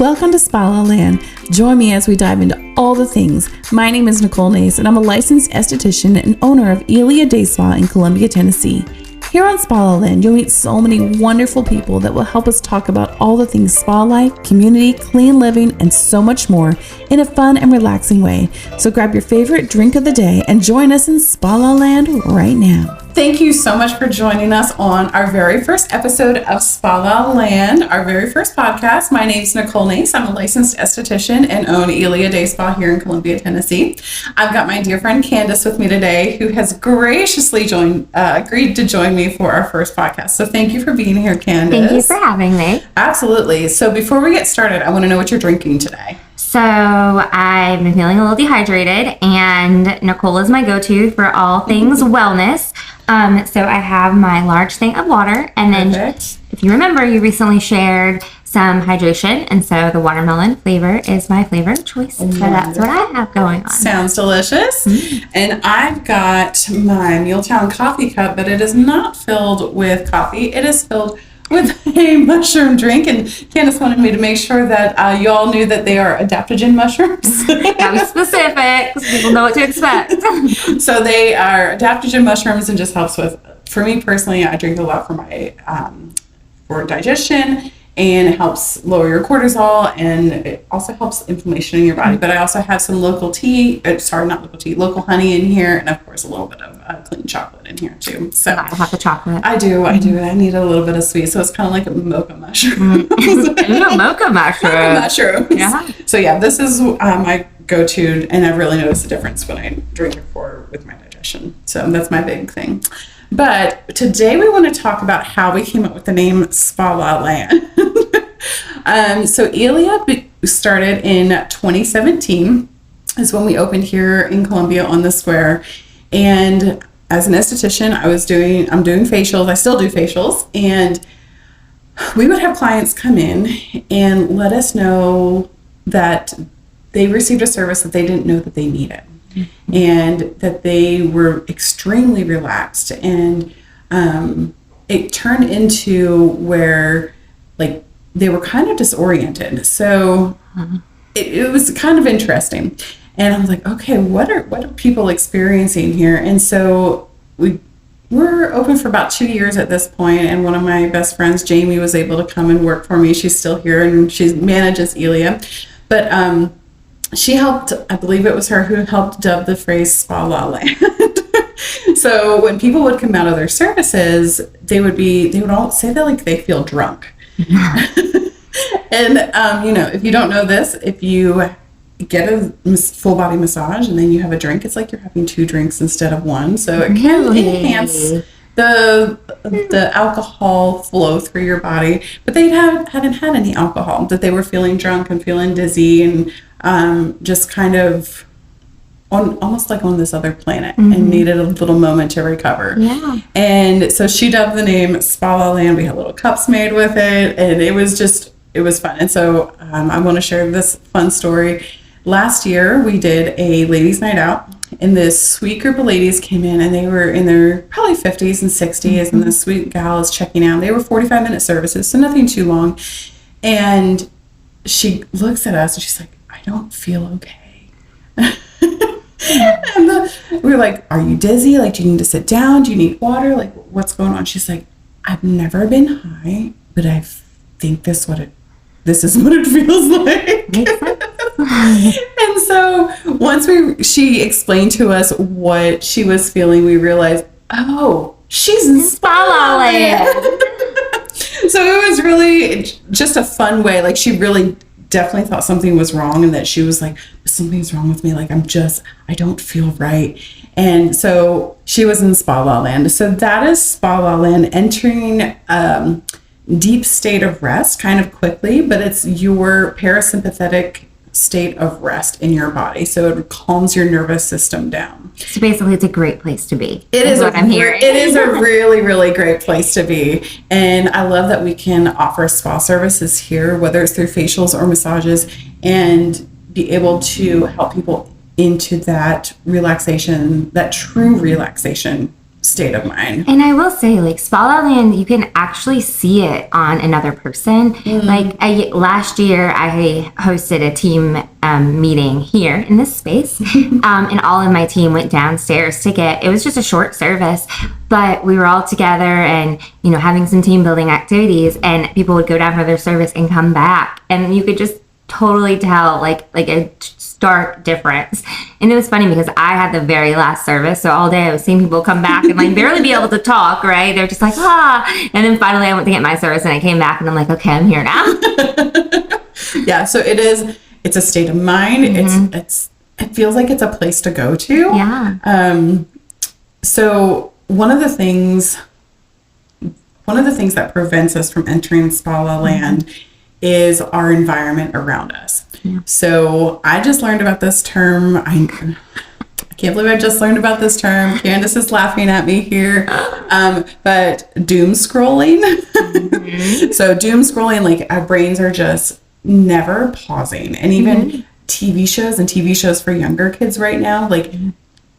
Welcome to Spa La Land. Join me as we dive into all the things. My name is Nicole Nace, and I'm a licensed esthetician and owner of ēlia Day Spa in Columbia, Tennessee. Here on Spa La Land, you'll meet so many wonderful people that will help us talk about all the things spa life, community, clean living, and so much more in a fun and relaxing way. So grab your favorite drink of the day and join us in Spa La Land right now. Thank you so much for joining us on our very first episode of Spa La Land, our very first podcast. My name is Nicole Nace. I'm a licensed esthetician and own ēlia Day Spa here in Columbia, Tennessee. I've got my dear friend Candace with me today, who has graciously agreed to join me for our first podcast. So thank you for being here, Candace. Thank you for having me. Absolutely. So before we get started, I want to know what you're drinking today. So I've been feeling a little dehydrated, and Nicole is my go-to for all things wellness. So I have my large thing of water, and then if you remember, you recently shared some hydration, and so the watermelon flavor is my flavor of choice. So that's what I have going on. Sounds delicious. Mm-hmm. And I've got my Muletown coffee cup, but it is not filled with coffee. It is filled with a mushroom drink, and Candace wanted me to make sure that you all knew that they are adaptogen mushrooms. Gotta be specific, so people know what to expect. So they are adaptogen mushrooms, and just helps with, for me personally, I drink a lot for my for digestion, and it helps lower your cortisol, and it also helps inflammation in your body. But I also have some local honey in here, and of course a little bit of clean chocolate in here too. So I have the chocolate. I do. I need a little bit of sweet, so it's kind of like a mocha mushroom. Mocha mushroom. Mocha mushrooms. Yeah. So yeah, this is my go-to, and I really notice the difference when I drink it with my digestion. So that's my big thing. But today we want to talk about how we came up with the name Spa La Land. So ēlia started in 2017 is when we opened here in Columbia on the square. And as an esthetician, I'm doing facials. I still do facials. And we would have clients come in and let us know that they received a service that they didn't know that they needed. And that they were extremely relaxed, and it turned into where like they were kind of disoriented. So it was kind of interesting, and I was like, okay, what are people experiencing here? And so we're open for about 2 years at this point, and one of my best friends, Jamie, was able to come and work for me. She's still here, and she manages ēlia, but she helped, I believe it was her who helped dub the phrase Spa La Land. So when people would come out of their services, they would all say that like they feel drunk. And, if you don't know this, if you get a full body massage and then you have a drink, it's like you're having 2 drinks instead of 1. So it can enhance the alcohol flow through your body. But they hadn't had any alcohol, that they were feeling drunk and feeling dizzy, and just kind of almost like on this other planet, and needed a little moment to recover. Yeah. And so she dubbed the name Spa La Land. We had little cups made with it, and it was fun. And so I want to share this fun story. Last year we did a ladies' night out, and this sweet group of ladies came in, and they were in their probably 50s and 60s, and this sweet gal is checking out. They were 45-minute services, so nothing too long. And she looks at us and she's like, I don't feel okay. And we're like, are you dizzy? Like, do you need to sit down? Do you need water? Like, what's going on? She's like, I've never been high, but I think this is what it feels like. And so once she explained to us what she was feeling, we realized, oh, she's in Spa La Land. So it was really just a fun way. Like, she really definitely thought something was wrong, and that she was like, something's wrong with me. Like, I don't feel right. And so she was in Spa La Land. So that is Spa La Land, entering deep state of rest kind of quickly, but it's your parasympathetic state of rest in your body. So it calms your nervous system down. So basically, it's a great place to be. It is what I'm hearing. It is a really, really great place to be. And I love that we can offer spa services here, whether it's through facials or massages, and be able to help people into that relaxation, that true relaxation state of mind. And I will say, like, Spa La Land, you can actually see it on another person. Like, last year, I hosted a team meeting here in this space, and all of my team went downstairs to it was just a short service, but we were all together and, you know, having some team building activities, and people would go down for their service and come back, and you could just totally tell, like a stark difference. And it was funny because I had the very last service, so all day I was seeing people come back and like barely be able to talk, right? They're just like, and then finally I went to get my service and I came back and I'm like, okay, I'm here now. Yeah, so it's a state of mind. It feels like it's a place to go to. Yeah. So one of the things that prevents us from entering Spa La Land is our environment around us. Yeah. So I just learned about this term. I can't believe I just learned about this term. Candace is laughing at me here. But doom scrolling. So doom scrolling, like our brains are just never pausing. And even TV shows for younger kids right now, like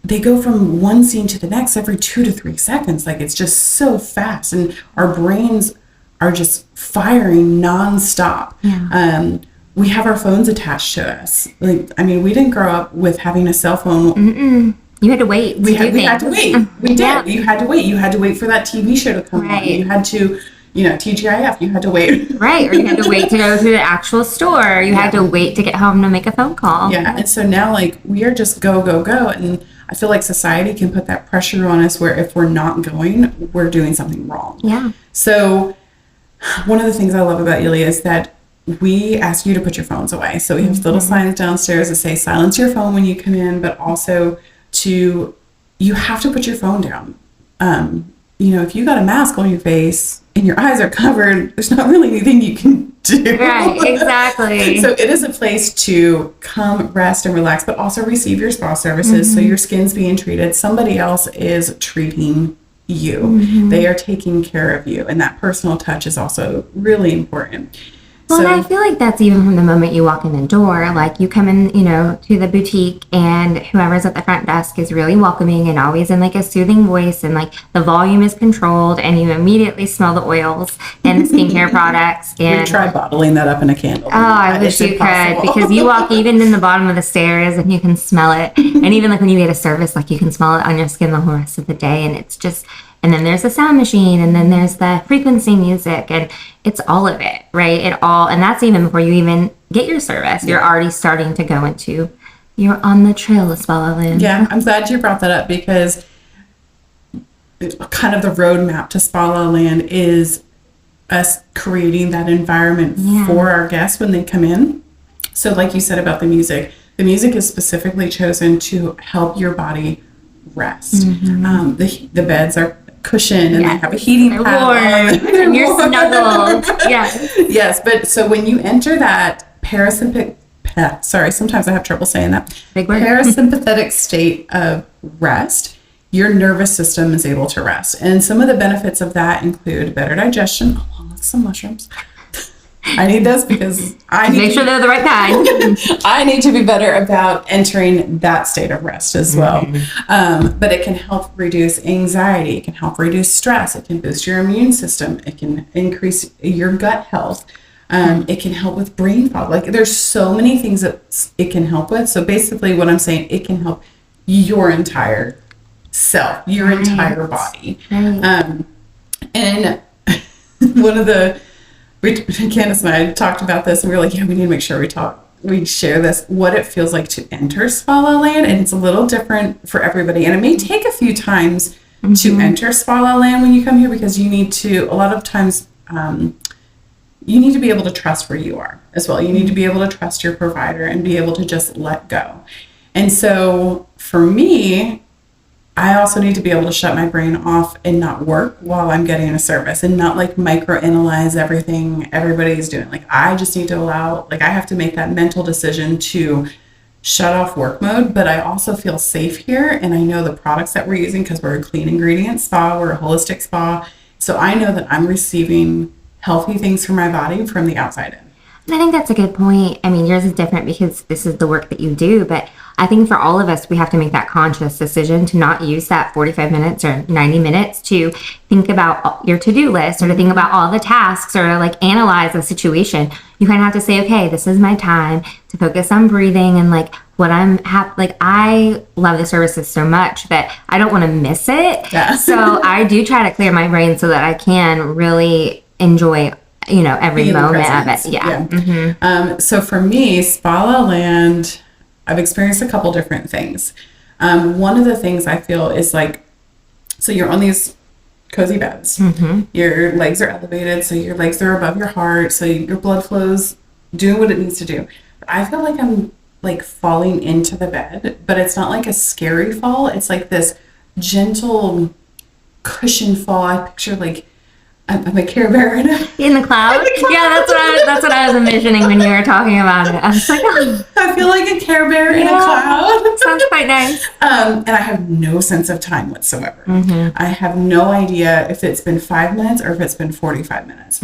they go from one scene to the next every 2 to 3 seconds. Like it's just so fast, and our brains are just firing nonstop. Yeah. We have our phones attached to us. Like, I mean, we didn't grow up with having a cell phone. You had to wait. We had to wait. We did. Yeah. You had to wait. You had to wait for that TV show to come on. You had to, TGIF. You had to wait. Right. Or you had to wait to go to the actual store. You had to wait to get home to make a phone call. Yeah. And so now, like, we are just go, go, go. And I feel like society can put that pressure on us where if we're not going, we're doing something wrong. Yeah. So one of the things I love about ēlia is that we ask you to put your phones away. So we have little signs downstairs that say silence your phone when you come in, but also you have to put your phone down. If you got a mask on your face and your eyes are covered, there's not really anything you can do. Right, exactly. So it is a place to come rest and relax, but also receive your spa services. So your skin's being treated. Somebody else is treating you. They are taking care of you. And that personal touch is also really important. Well, and I feel like that's even from the moment you walk in the door. Like you come in, to the boutique, and whoever's at the front desk is really welcoming and always in like a soothing voice, and like the volume is controlled, and you immediately smell the oils and the skincare products. And we tried bottling that up in a candle. Oh, I wish you could, because you walk even in the bottom of the stairs and you can smell it. And even like when you get a service, like you can smell it on your skin the whole rest of the day. And it's just, and then there's the sound machine, and then there's the frequency music, and it's all of it, right? And that's even before you even get your service. You're already starting to go into, you're on the trail of Spa La Land. Yeah, I'm glad you brought that up, because kind of the roadmap to Spa La Land is us creating that environment for our guests when they come in. So like you said about the music is specifically chosen to help your body rest. The beds are cushioned, and they have a heating pad. And you're snuggled. Yes, but so when you enter that sometimes I have trouble saying that. Big word. Parasympathetic state of rest, your nervous system is able to rest. And some of the benefits of that include better digestion, along with some mushrooms. I need those because I need make sure they're the right kind. I need to be better about entering that state of rest as well. But it can help reduce anxiety. It can help reduce stress. It can boost your immune system. It can increase your gut health. It can help with brain fog. Like there's so many things that it can help with. So basically what I'm saying, it can help your entire self, your entire body. And one of the Candace and I talked about this, and we were like, we need to make sure we share this, what it feels like to enter Spa La Land. And it's a little different for everybody. And it may take a few times to enter Spa La Land when you come here, because you need to, a lot of times, you need to be able to trust where you are as well. You need to be able to trust your provider and be able to just let go. And so for me, I also need to be able to shut my brain off and not work while I'm getting a service, and not like microanalyze everything everybody's doing. Like I just need to I have to make that mental decision to shut off work mode, but I also feel safe here. And I know the products that we're using, because we're a clean ingredient spa, we're a holistic spa. So I know that I'm receiving healthy things for my body from the outside in. And I think that's a good point. I mean, yours is different because this is the work that you do, but I think for all of us, we have to make that conscious decision to not use that 45 minutes or 90 minutes to think about your to-do list or to think about all the tasks or to like analyze the situation. You kind of have to say, okay, this is my time to focus on breathing and like what like I love the services so much that I don't want to miss it. Yeah. So I do try to clear my brain so that I can really enjoy every moment of it. Yeah. Mm-hmm. So for me, Spa La Land, I've experienced a couple different things. One of the things I feel is like, so you're on these cozy beds. Mm-hmm. Your legs are elevated, so your legs are above your heart, so your blood flow's doing what it needs to do. But I feel like I'm like falling into the bed, but it's not like a scary fall. It's like this gentle cushion fall. I picture like I'm a Care Bear in the cloud. Yeah, that's what I was envisioning when you were talking about it. I was like, oh. I feel like a Care Bear in a cloud. Sounds quite nice. And I have no sense of time whatsoever. Mm-hmm. I have no idea if it's been 5 minutes or if it's been 45 minutes.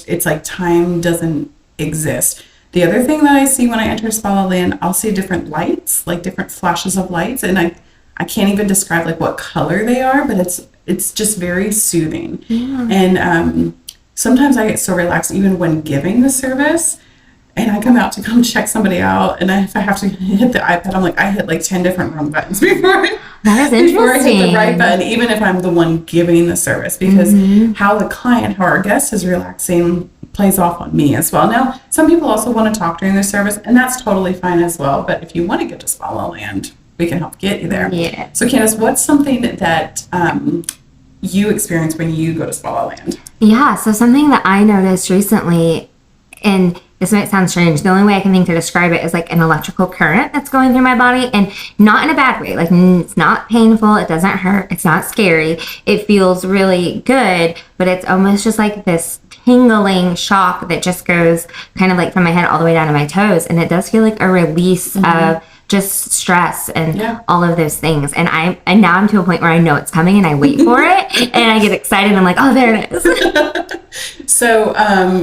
It's like time doesn't exist. The other thing that I see when I enter Spa La Land, I'll see different lights, like different flashes of lights, and I can't even describe like what color they are, but it's just very soothing. Yeah. And sometimes I get so relaxed even when giving the service, and I come out to come check somebody out, and if I have to hit the iPad, I'm like, I hit like 10 different wrong buttons before I hit the right button, even if I'm the one giving the service, because how our guest is relaxing plays off on me as well. Now, some people also want to talk during their service, and that's totally fine as well. But if you want to get to Spa La Land, we can help get you there. Yeah. So Candace, what's something that you experience when you go to Spa La Land? Yeah, so something that I noticed recently, and this might sound strange, the only way I can think to describe it is like an electrical current that's going through my body, and not in a bad way. Like, it's not painful, it doesn't hurt, it's not scary. It feels really good, but it's almost just like this tingling shock that just goes kind of like from my head all the way down to my toes, and it does feel like a release of just stress and all of those things. And now I'm to a point where I know it's coming and I wait for it and I get excited. I'm like, oh, there it is. So,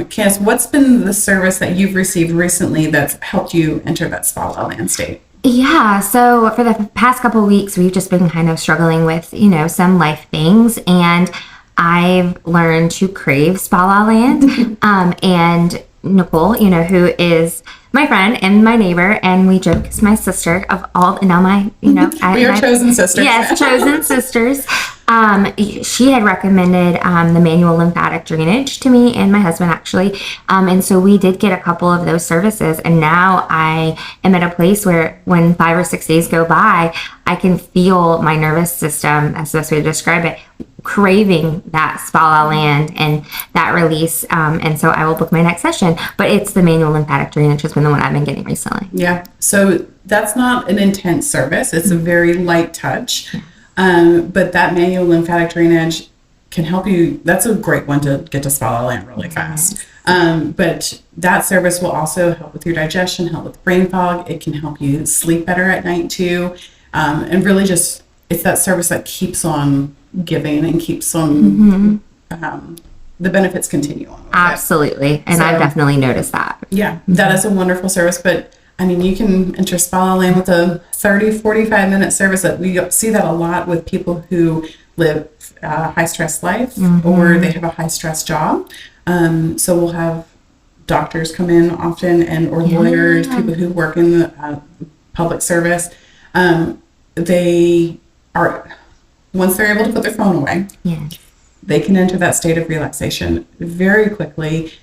Candace, what's been the service that you've received recently that's helped you enter that Spa La Land state? Yeah, so for the past couple of weeks, we've just been kind of struggling with, some life things, and I've learned to crave Spa La Land. And Nicole, who is my friend and my neighbor, and we joke is my sister of all, now my, we are chosen sisters. Yes, chosen sisters. She had recommended the manual lymphatic drainage to me and my husband, actually. And so we did get a couple of those services, and now I am at a place where when 5 or 6 days go by, I can feel my nervous system, that's the best way to describe it, craving that Spa La Land and that release. And so I will book my next session, but it's the manual lymphatic drainage has been the one I've been getting recently. Yeah. So that's not an intense service. It's a very light touch. But that manual lymphatic drainage can help you. That's a great one to get to Spa La Land really fast. But that service will also help with your digestion, help with brain fog. It can help you sleep better at night too. And really just, it's that service that keeps on giving and keeps on, the benefits continue on. Absolutely. And I've definitely noticed that. Yeah, that is a wonderful service. But I mean, you can enter Spa La Land with a 30, 45-minute service. That we see that a lot with people who live a high-stress life or they have a high-stress job. So we'll have doctors come in often or lawyers, people who work in the public service. They are, once they're able to put their phone away, they can enter that state of relaxation very quickly.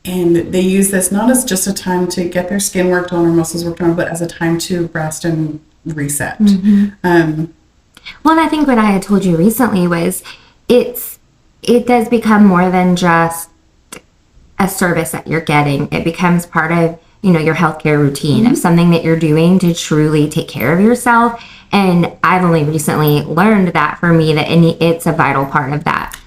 And they use this not as just a time to get their skin worked on or muscles worked on, but as a time to rest and reset. Well, and I think what I had told you recently was it does become more than just a service that you're getting. It becomes part of, your healthcare routine of something that you're doing to truly take care of yourself. And I've only recently learned that for me, that it's a vital part of that,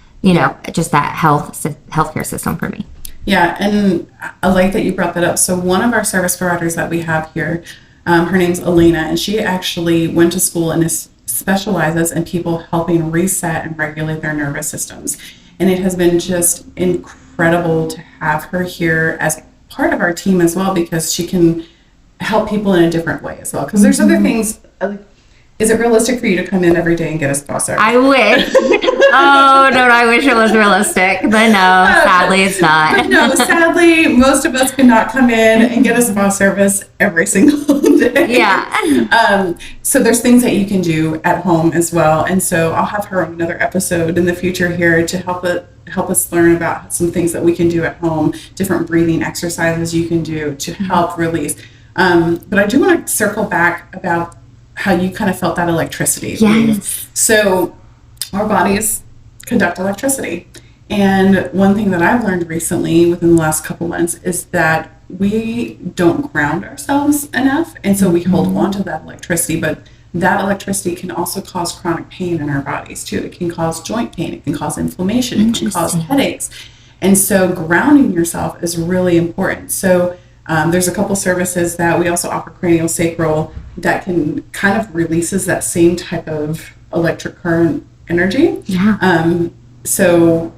just that healthcare system for me. Yeah, and I like that you brought that up. So one of our service providers that we have here, her name's Elena, and she actually went to school and specializes in people helping reset and regulate their nervous systems. And it has been just incredible to have her here as part of our team as well, because she can help people in a different way as well. Because there's other things. Is it realistic for you to come in every day and get a spa service? I wish. Oh, no, I wish it was realistic. But no, sadly, it's not. But no, sadly, most of us cannot come in and get a spa service every single day. Yeah. So there's things that you can do at home as well. And so I'll have her on another episode in the future here to help us learn about some things that we can do at home, different breathing exercises you can do to help release. But I do want to circle back about how you kind of felt that electricity. Yes. So our bodies conduct electricity. And one thing that I've learned recently within the last couple months is that we don't ground ourselves enough. And so we hold on to that electricity, but that electricity can also cause chronic pain in our bodies too. It can cause joint pain. It can cause inflammation. It can cause headaches. And so grounding yourself is really important. So there's a couple services that we also offer, cranial sacral, that can kind of releases that same type of electric current energy. Yeah. So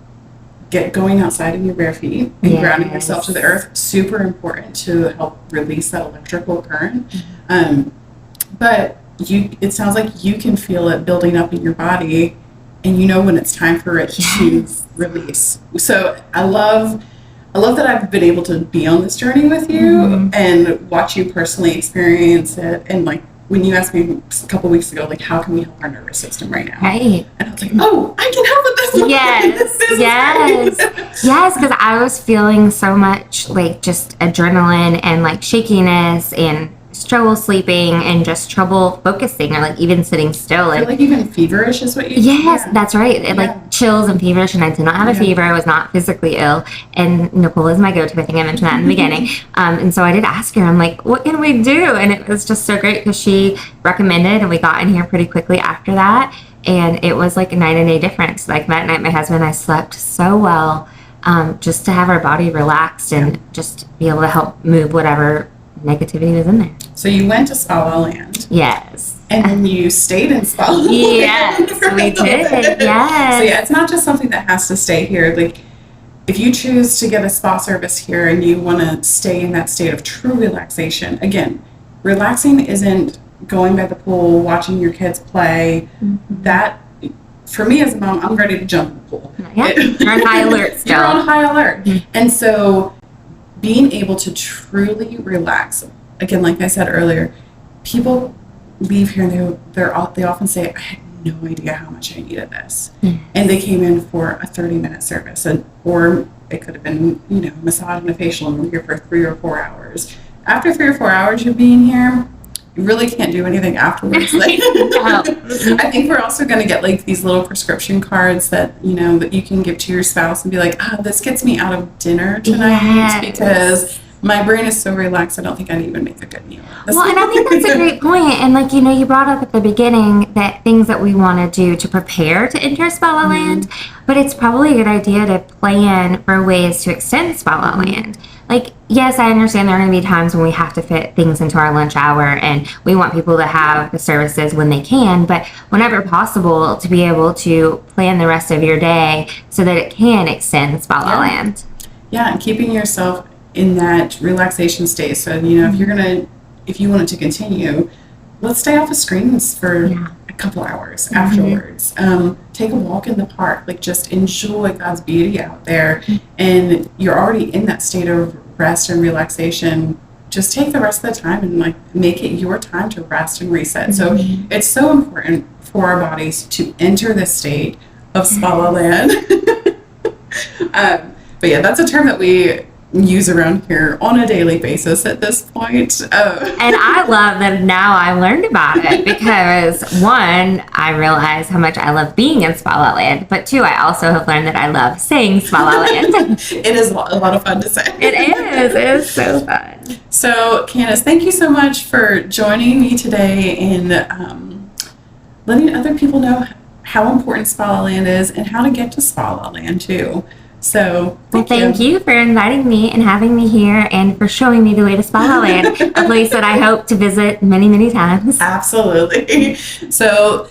going outside in your bare feet and grounding yourself to the earth, super important to help release that electrical current. But it sounds like you can feel it building up in your body, and you know when it's time for it to release. So I love that I've been able to be on this journey with you and watch you personally experience it. And like when you asked me a couple weeks ago, like, how can we help our nervous system right now? Right. And I was like, oh, I can help with this. Yes, because I was feeling so much like just adrenaline and like shakiness and trouble sleeping and just trouble focusing or like even sitting still. Or like even feverish is what you Yes, that's right. Like chills and feverish, and I did not have a fever. I was not physically ill. And Nicole is my go-to. I think I mentioned that in the beginning. And so I did ask her, I'm like, what can we do? And it was just so great because she recommended, and we got in here pretty quickly after that. And it was like a night and day difference. Like that night, my husband and I slept so well, just to have our body relaxed and just be able to help move whatever negativity was in there. So you went to Spa Land. Yes. And then you stayed in Spa Land. Yes, we did. Yes. So yeah, it's not just something that has to stay here. Like if you choose to get a spa service here and you want to stay in that state of true relaxation, again, relaxing isn't going by the pool, watching your kids play. That, for me as a mom, I'm ready to jump in the pool. Yeah, you're on high alert still. You're on high alert. And so being able to truly relax, again, like I said earlier, people leave here and they often say, I had no idea how much I needed this. And they came in for a 30-minute service, or it could have been, massage and a facial, and we're here for 3 or 4 hours. After 3 or 4 hours of being here, you really can't do anything afterwards. I think we're also going to get like these little prescription cards that that you can give to your spouse and be like, this gets me out of dinner tonight because my brain is so relaxed, I don't think I'd even make a good meal. Well, and I think that's a great point. And like, you brought up at the beginning that things that we want to do to prepare to enter Spa La Land, but it's probably a good idea to plan for ways to extend Spa La Land. Like, yes, I understand there are going to be times when we have to fit things into our lunch hour and we want people to have the services when they can, but whenever possible to be able to plan the rest of your day so that it can extend Spa La Land. Yeah, and keeping yourself in that relaxation state. So, if you want it to continue, let's stay off of screens for a couple hours afterwards. Take a walk in the park, like just enjoy God's beauty out there. And you're already in that state of rest and relaxation. Just take the rest of the time and like make it your time to rest and reset. So it's so important for our bodies to enter this state of Spa La Land. But yeah, that's a term that we use around here on a daily basis at this point. And I love that now I learned about it because 1, I realize how much I love being in Spa La Land, but 2, I also have learned that I love saying Spa La Land. It is a lot of fun to say. It is so fun. So Candace, thank you so much for joining me today and letting other people know how important Spa La Land is and how to get to Spa La Land too. So thank you for inviting me and having me here and for showing me the way to Spa La Land, a place that I hope to visit many, many times. Absolutely. So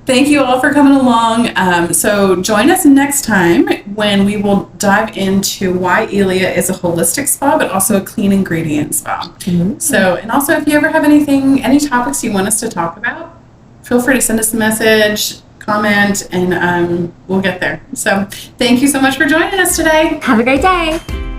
Thank you all for coming along. So join us next time when we will dive into why ēlia is a holistic spa, but also a clean ingredient spa. So, and also if you ever have any topics you want us to talk about, feel free to send us a message, comment, and we'll get there. So thank you so much for joining us today. Have a great day.